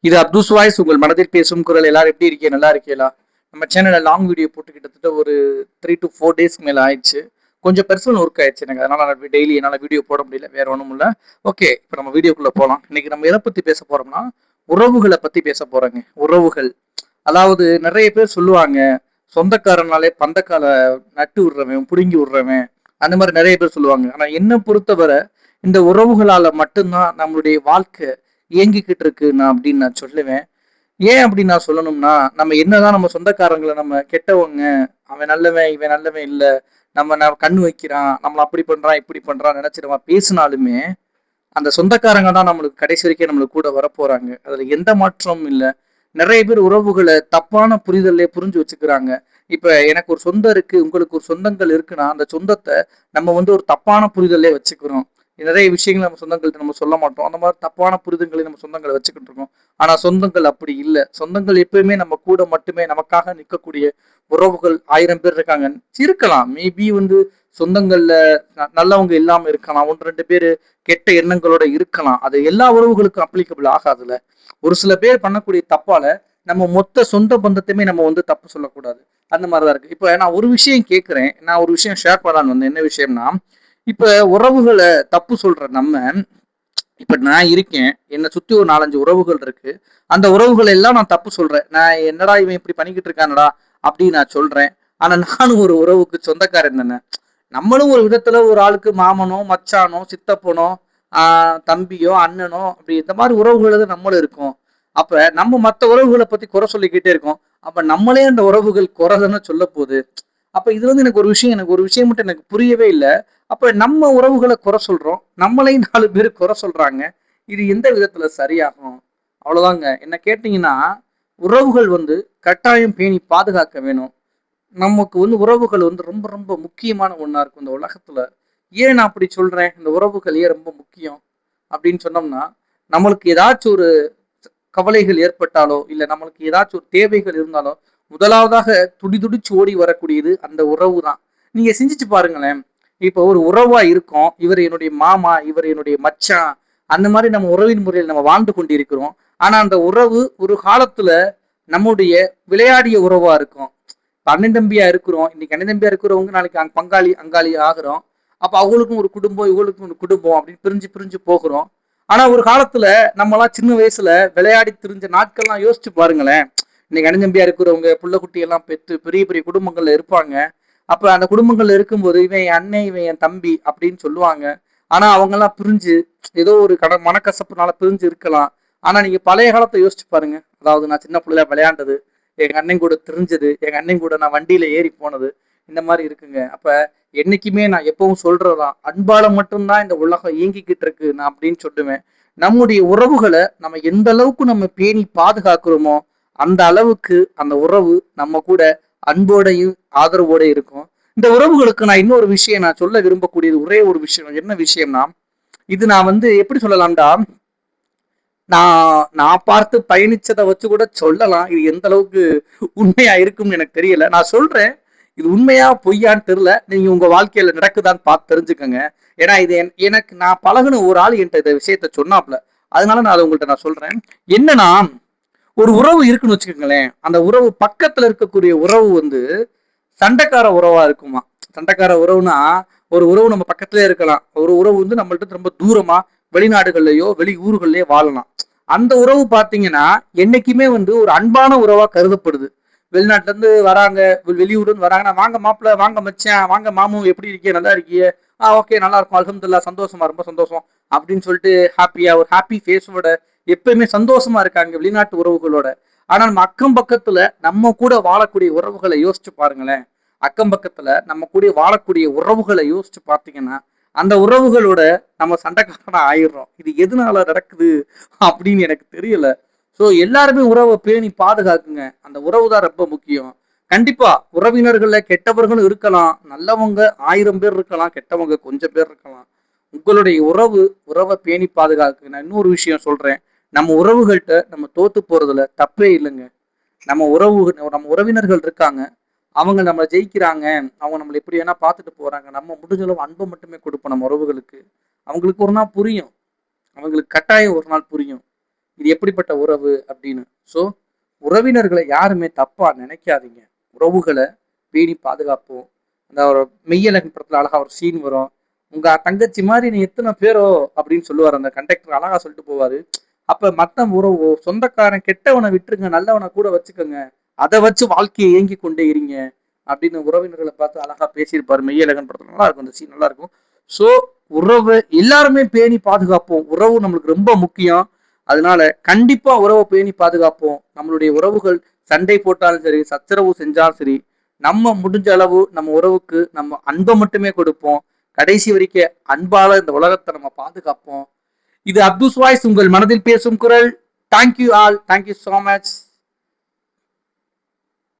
இது அப்துஸ் வாய்ஸ், உங்கள் மனதில் பேசும் குரல். எல்லாரும் எப்படி இருக்கீங்க? நல்லா இருக்கீங்களா? நம்ம சேனல்ல லாங் வீடியோ போட்டு கிட்டத்தட்ட ஒரு 3 to 4 டேஸ்க்கு மேல ஆயிடுச்சு. கொஞ்சம் பர்சனல் ஒர்க் ஆயிடுச்சு எனக்கு. அதனால நான் டெய்லி என்னால வீடியோ போட முடியல. வேற ஒண்ணும் இல்ல. ஓகே, இப்போ நம்ம வீடியோக்குள்ள போலாம். இன்னைக்கு நம்ம எதை பத்தி பேச போறோம்னா, உறவுகளை பத்தி பேச போறோங்க. உறவுகள். அதாவது நிறைய பேர் சொல்லுவாங்க, சொந்தக்காரனாலே பந்தக்கால நட்டு விடுறவன், புடுங்கி விடுறவன், அந்த மாதிரி நிறைய பேர் சொல்லுவாங்க. ஆனா என்ன பொறுத்தவரை இந்த உறவுகளால மட்டும்தான் நம்மளுடைய வாழ்க்கை இயங்கிக்கிட்டு இருக்கு நான் அப்படின்னு நான் சொல்லுவேன். ஏன் அப்படின்னு நான் சொல்லணும்னா, நம்ம என்னதான் நம்ம சொந்தக்காரங்களை நம்ம கெட்டவங்க, அவன் நல்லவன் இவன் நல்லவன் இல்ல, நம்ம கண்ணு வைக்கிறான், நம்மள அப்படி பண்றான் இப்படி பண்றான் நினைச்சு நம்ம பேசினாலுமே அந்த சொந்தக்காரங்க தான் நம்மளுக்கு கடைசி வரைக்கும் நம்மளுக்கு கூட வரப்போறாங்க. அதுல எந்த மாற்றமும் இல்ல. நிறைய பேர் உறவுகளை தப்பான புரிதல்லே புரிஞ்சு வச்சுக்கிறாங்க. இப்ப எனக்கு ஒரு சொந்தம் இருக்கு, உங்களுக்கு ஒரு சொந்தங்கள் இருக்குன்னா அந்த சொந்தத்தை நம்ம ஒரு தப்பான புரிதல்லே வச்சுக்கிறோம். நிறைய விஷயங்கள் நம்ம சொந்தங்கள்ட்ட நம்ம சொல்ல மாட்டோம். அந்த மாதிரி தப்பான புரிதல்களை நம்ம சொந்தங்களை வச்சுக்கிட்டு இருக்கோம். ஆனா சொந்தங்கள் அப்படி இல்லை. சொந்தங்கள் எப்பயுமே நம்ம கூட மட்டுமே நமக்காக நிற்கக்கூடிய உறவுகள் 1000 பேர் இருக்காங்க. இருக்கலாம், மேபி சொந்தங்கள்ல நல்லவங்க இல்லாம இருக்கலாம், 1 2 பேர் கெட்ட எண்ணங்களோட இருக்கலாம். அது எல்லா உறவுகளுக்கும் அப்ளிகபிள் ஆகாதுல. ஒரு சில பேர் பண்ணக்கூடிய தப்பால நம்ம மொத்த சொந்த பந்தத்தையுமே நம்ம தப்பு சொல்லக்கூடாது. அந்த மாதிரிதான் இருக்கு. இப்ப நான் ஒரு விஷயம் கேட்கிறேன், நான் ஒரு விஷயம் ஷேர் பண்ணலான்னு வந்தேன். என்ன விஷயம்னா, இப்ப உறவுகளை தப்பு சொல்ற நம்ம, இப்ப நான் இருக்கேன், என்னை சுத்தி ஒரு 4 5 உறவுகள் இருக்கு. அந்த உறவுகள் எல்லாம் நான் தப்பு சொல்றேன். நான் என்னடா இவன் இப்படி பண்ணிக்கிட்டு இருக்கானடா அப்படின்னு நான் சொல்றேன். ஆனா நானும் ஒரு உறவுக்கு சொந்தக்காரன் தானே. நம்மளும் ஒரு விதத்துல ஒரு ஆளுக்கு மாமனோ மச்சானோ சித்தப்பனோ தம்பியோ அண்ணனோ அப்படி இந்த மாதிரி உறவுகள் நம்மளும் இருக்கோம். அப்ப நம்ம மத்த உறவுகளை பத்தி குறை சொல்லிக்கிட்டே இருக்கோம். அப்ப நம்மளே அந்த உறவுகள் குறைதானே சொல்ல போகுது. அப்ப இது எனக்கு ஒரு விஷயம் மட்டும் எனக்கு புரியவே இல்லை. அப்ப நம்ம உறவுகளை குறை சொல்றோம், நம்மளையும் 4 பேர் குறை சொல்றாங்க. இது எந்த விதத்துல சரியாகும்? அவ்வளவுதாங்க. என்ன கேட்டீங்கன்னா, உறவுகள் கட்டாயம் பேணி பாதுகாக்க வேணும். நமக்கு உறவுகள் ரொம்ப ரொம்ப முக்கியமான ஒண்ணா இருக்கும் இந்த உலகத்துல. ஏன் நான் அப்படி சொல்றேன், இந்த உறவுகள் ஏன் ரொம்ப முக்கியம் அப்படின்னு சொன்னோம்னா, நம்மளுக்கு ஏதாச்சும் ஒரு கவலைகள் ஏற்பட்டாலோ இல்ல நம்மளுக்கு ஏதாச்சும் ஒரு தேவைகள் இருந்தாலோ முதலாவதாக துடிதுடிச்சு ஓடி வரக்கூடியது அந்த உறவு தான். நீங்க சிந்திச்சு பாருங்களேன். இப்ப ஒரு உறவா இருக்கோம், இவர் என்னுடைய மாமா, இவர் என்னுடைய மச்சான், அந்த மாதிரி நம்ம உறவின் முறையில் நம்ம வாழ்ந்து கொண்டிருக்கிறோம். ஆனா அந்த உறவு ஒரு காலத்துல நம்முடைய விளையாடிய உறவா இருக்கும். அண்ணன் தம்பியா இருக்கிறோம், இன்னைக்கு அண்ணன் தம்பியா இருக்கிறவங்க நாளைக்கு பங்காளி அங்காளி ஆகிறோம். அப்ப அவங்களுக்கும் ஒரு குடும்பம், இவங்களுக்கும் ஒரு குடும்பம் அப்படின்னு பிரிஞ்சு பிரிஞ்சு போகிறோம். ஆனா ஒரு காலத்துல நம்மலாம் சின்ன வயசுல விளையாடி திரிஞ்ச நாட்கள்லாம் யோசிச்சு பாருங்களேன். இன்னைக்கு அண்ணன் தம்பியா இருக்கிறவங்க புள்ள குட்டி எல்லாம் பெற்று பெரிய பெரிய குடும்பங்கள்ல இருப்பாங்க. அப்ப அந்த குடும்பங்கள்ல இருக்கும்போது இவன் என் அண்ணன் இவன் என் தம்பி அப்படின்னு சொல்லுவாங்க. ஆனா அவங்க எல்லாம் பிரிஞ்சு ஏதோ ஒரு மனக்கசப்புனால பிரிஞ்சு இருக்கலாம். ஆனா நீங்க பழைய காலத்தை யோசிச்சு பாருங்க. அதாவது நான் சின்ன பிள்ளைல விளையாண்டது, எங்க அண்ணன் கூட தெரிஞ்சது, எங்க அண்ணன் கூட நான் வண்டியில ஏறி போனது, இந்த மாதிரி இருக்குங்க. அப்ப என்னைக்குமே நான் எப்பவும் சொல்றதான், அன்பால மட்டும்தான் இந்த உலகம் இயங்கிக்கிட்டு இருக்கு நான் அப்படின்னு சொல்லுவேன். நம்முடைய உறவுகளை நம்ம எந்த அளவுக்கு நம்ம பேணி பாதுகாக்கிறோமோ அந்த அளவுக்கு அந்த உறவு நம்ம கூட அன்போடையும் ஆதரவோட இருக்கும். இந்த உறவுகளுக்கு நான் இன்னொரு விஷயம் நான் சொல்ல விரும்பக்கூடியது ஒரே ஒரு விஷயம். என்ன விஷயம்னா, இது நான் எப்படி சொல்லலாம்டா, நான் பார்த்து பயணிச்சதை வச்சு கூட சொல்லலாம். இது எந்த அளவுக்கு உண்மையா இருக்கும்னு எனக்கு தெரியல. நான் சொல்றேன், இது உண்மையா பொய்யான்னு தெரியல. நீங்க உங்க வாழ்க்கையில நடக்குதான்னு பார்த்து தெரிஞ்சுக்கங்க. ஏன்னா இது எனக்கு நான் பழகுன ஒரு ஆள் என்கிட்ட இந்த விஷயத்த சொன்னாப்ல. அதனால நான் அதை உங்கள்கிட்ட நான் சொல்றேன். என்னன்னா, ஒரு உறவு இருக்குன்னு வச்சுக்கோங்களேன். அந்த உறவு பக்கத்துல இருக்கக்கூடிய உறவு சண்டைக்கார உறவா இருக்குமா. சண்டைக்கார உறவுனா, ஒரு உறவு நம்ம பக்கத்திலே இருக்கலாம், ஒரு உறவு நம்மள்ட்ட ரொம்ப தூரமா வெளிநாடுகள்லயோ வெளி ஊர்கள்லயோ வாழலாம். அந்த உறவு பாத்தீங்கன்னா என்னைக்குமே ஒரு அன்பான உறவா கருதப்படுது. வெளிநாட்டுல இருந்து வராங்க, வெளியூர்ல இருந்து வராங்கன்னா, வாங்க மாப்பிள்ள, வாங்க மச்சான், வாங்க மாமு, எப்படி இருக்கீங்க, நல்லா இருக்கியே, ஓகே நல்லா இருக்கும், அல்ஹம்துலில்லாஹ், சந்தோஷமா, ரொம்ப சந்தோஷம் அப்படின்னு சொல்லிட்டு ஹாப்பியா ஒரு ஹாப்பி ஃபேஸோட எப்பயுமே சந்தோஷமா இருக்காங்க வெளிநாட்டு உறவுகளோட. ஆனா நம்ம அக்கம் பக்கத்துல நம்ம கூட வாழக்கூடிய உறவுகளை யோசிச்சு பாருங்களேன். அக்கம் பக்கத்துல நம்ம கூட வாழக்கூடிய உறவுகளை யோசிச்சு பார்த்தீங்கன்னா அந்த உறவுகளோட நம்ம சண்டைக்காரனா ஆயிடுறோம். இது எதனால நடக்குது அப்படின்னு எனக்கு தெரியல. சோ எல்லாருமே உறவை பேணி பாதுகாக்குங்க. அந்த உறவு தான் ரொம்ப முக்கியம். கண்டிப்பா உறவினர்கள்ல கெட்டவர்களும் இருக்கலாம், நல்லவங்க 1000 பேர் இருக்கலாம், கெட்டவங்க கொஞ்சம் பேர் இருக்கலாம். உங்களுடைய உறவை பேணி பாதுகாக்கு. நான் இன்னொரு விஷயம் சொல்றேன். நம்ம உறவுகள்கிட்ட நம்ம தோத்து போறதுல தப்பே இல்லைங்க. நம்ம உறவினர்கள் இருக்காங்க, அவங்க நம்ம ஜெயிக்கிறாங்க, அவங்க நம்மளை எப்படி வேணா பார்த்துட்டு போறாங்க, நம்ம முடிஞ்ச அளவு அன்பை மட்டுமே கொடுப்போம் நம்ம உறவுகளுக்கு. அவங்களுக்கு ஒரு நாள் புரியும், அவங்களுக்கு கட்டாயம் ஒரு நாள் புரியும். இது எப்படிப்பட்ட உறவு அப்படின்னு. ஸோ உறவினர்களை யாருமே தப்பா நினைக்காதீங்க. உறவுகளை பேணி பாதுகாப்போம். அந்த ஒரு மெய்யழகன் படத்துல அழகா ஒரு சீன் வரும். உங்க தங்கச்சி மாதிரி நீ எத்தனை பேரோ அப்படின்னு சொல்லுவார் அந்த கண்டக்டர், அழகா சொல்லிட்டு போவாரு. அப்ப மத்த உறவோ சொந்தக்காரன் கெட்டவனை விட்டுருங்க, நல்லவனை கூட வச்சுக்கோங்க, அதை வச்சு வாழ்க்கையை இயங்கி கொண்டே இருங்க அப்படின்னு உறவினர்களை பார்த்து அழகா பேசியிருப்பாரு மெய்யழகன் படத்துல. நல்லா இருக்கும் அந்த சீன், நல்லா இருக்கும். ஸோ உறவு எல்லாருமே பேணி பாதுகாப்போம். உறவு நம்மளுக்கு ரொம்ப முக்கியம். அதனால கண்டிப்பா உறவை பேணி பாதுகாப்போம். நம்மளுடைய உறவுகள் சண்டை போட்டாலும் சரி, சச்சரவு செஞ்சாலும் சரி, நம்ம முடிஞ்ச அளவு நம்ம உறவுக்கு நம்ம அன்பை மட்டுமே கொடுப்போம். கடைசி வரைக்கும் அன்பால இந்த உலகத்தை நம்ம பாதுகாப்போம். இது அப்துஸ் வாய்ஸ், உங்கள் மனதில் பேசும் குரல். Thank you all, thank you so much.